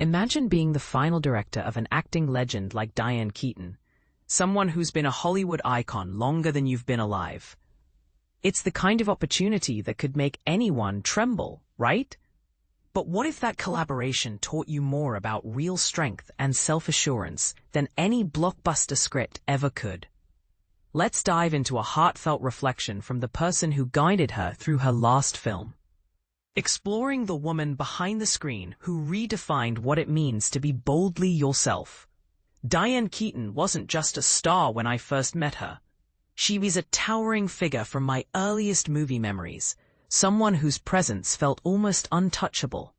Imagine being the final director of an acting legend like Diane Keaton, someone who's been a Hollywood icon longer than you've been alive. It's the kind of opportunity that could make anyone tremble, right? But what if that collaboration taught you more about real strength and self-assurance than any blockbuster script ever could? Let's dive into a heartfelt reflection from the person who guided her through her last film. Exploring the woman behind the screen who redefined what it means to be boldly yourself. Diane Keaton wasn't just a star when I first met her. She was a towering figure from my earliest movie memories, someone whose presence felt almost untouchable.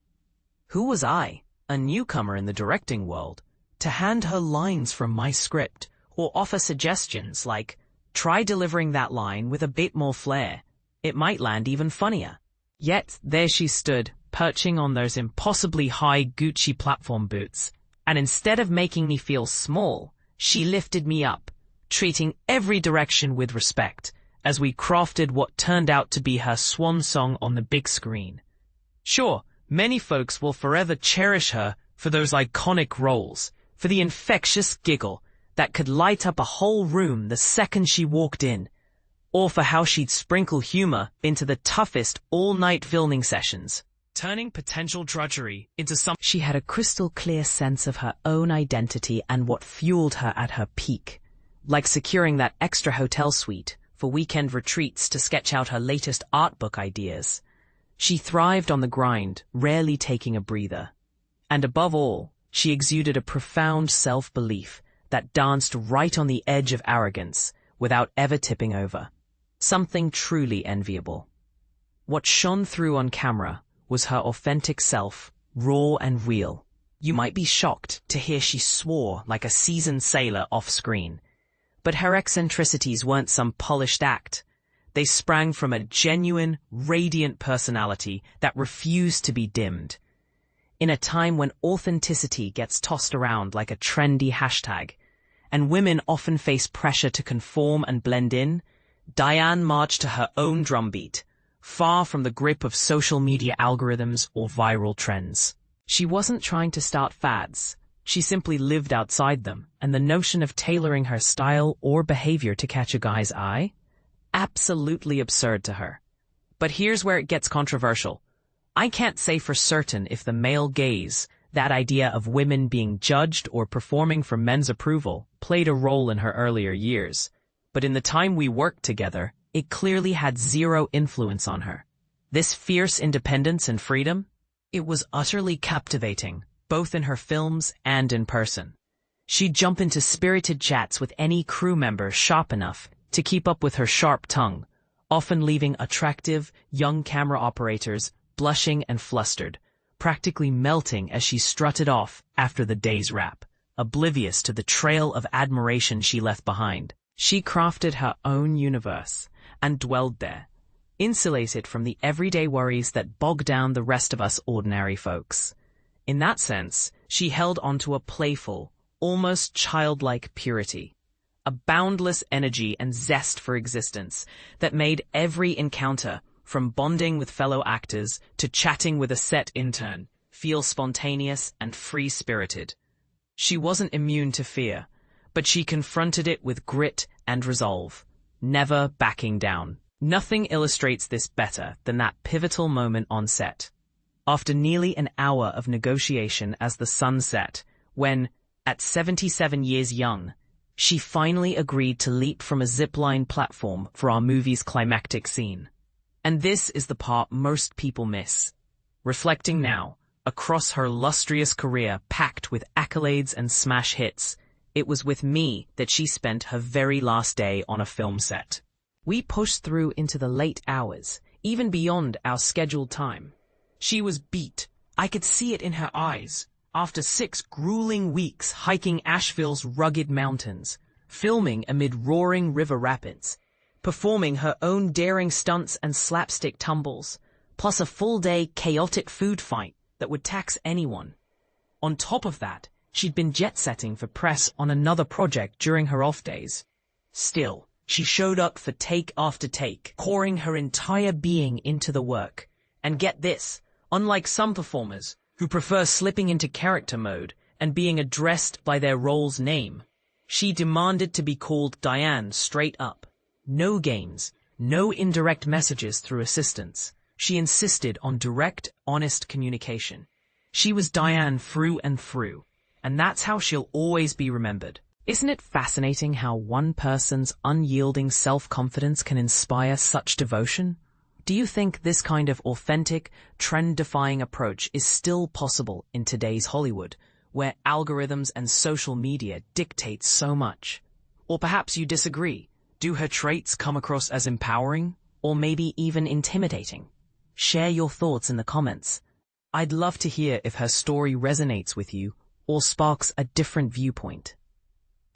Who was I, a newcomer in the directing world, to hand her lines from my script or offer suggestions like, try delivering that line with a bit more flair. It might land even funnier. Yet there she stood, perching on those impossibly high Gucci platform boots, and instead of making me feel small, she lifted me up, treating every direction with respect, as we crafted what turned out to be her swan song on the big screen. Sure, many folks will forever cherish her for those iconic roles, for the infectious giggle that could light up a whole room the second she walked in, or for how she'd sprinkle humor into the toughest all-night filming sessions, turning potential drudgery into something. She had a crystal clear sense of her own identity and what fueled her at her peak, like securing that extra hotel suite for weekend retreats to sketch out her latest art book ideas. She thrived on the grind, rarely taking a breather. And above all, she exuded a profound self-belief that danced right on the edge of arrogance without ever tipping over. Something truly enviable. What shone through on camera was her authentic self, raw and real. You might be shocked to hear she swore like a seasoned sailor off-screen. But her eccentricities weren't some polished act. They sprang from a genuine, radiant personality that refused to be dimmed. In a time when authenticity gets tossed around like a trendy hashtag, and women often face pressure to conform and blend in, Diane marched to her own drumbeat, far from the grip of social media algorithms or viral trends. She wasn't trying to start fads. She simply lived outside them, and the notion of tailoring her style or behavior to catch a guy's eye? Absolutely absurd to her. But here's where it gets controversial. I can't say for certain if the male gaze, that idea of women being judged or performing for men's approval, played a role in her earlier years. But in the time we worked together, it clearly had zero influence on her. This fierce independence and freedom? It was utterly captivating, both in her films and in person. She'd jump into spirited chats with any crew member sharp enough to keep up with her sharp tongue, often leaving attractive, young camera operators blushing and flustered, practically melting as she strutted off after the day's wrap, oblivious to the trail of admiration she left behind. She crafted her own universe and dwelled there, insulated from the everyday worries that bog down the rest of us ordinary folks. In that sense, she held onto a playful, almost childlike purity, a boundless energy and zest for existence that made every encounter, from bonding with fellow actors to chatting with a set intern, feel spontaneous and free-spirited. She wasn't immune to fear, but she confronted it with grit and resolve, never backing down. Nothing illustrates this better than that pivotal moment on set. After nearly an hour of negotiation as the sun set, when, at 77 years young, she finally agreed to leap from a zipline platform for our movie's climactic scene. And this is the part most people miss. Reflecting now, across her illustrious career packed with accolades and smash hits, it was with me that she spent her very last day on a film set. We pushed through into the late hours, even beyond our scheduled time. She was beat. I could see it in her eyes. After 6 grueling weeks hiking Asheville's rugged mountains, filming amid roaring river rapids, performing her own daring stunts and slapstick tumbles, plus a full-day chaotic food fight that would tax anyone. On top of that, she'd been jet-setting for press on another project during her off days. Still, she showed up for take after take, pouring her entire being into the work. And get this, unlike some performers, who prefer slipping into character mode and being addressed by their role's name. She demanded to be called Diane straight up. No games, no indirect messages through assistants. She insisted on direct, honest communication. She was Diane through and through, and that's how she'll always be remembered. Isn't it fascinating how one person's unyielding self-confidence can inspire such devotion? Do you think this kind of authentic, trend-defying approach is still possible in today's Hollywood, where algorithms and social media dictate so much? Or perhaps you disagree. Do her traits come across as empowering, or maybe even intimidating? Share your thoughts in the comments. I'd love to hear if her story resonates with you or sparks a different viewpoint.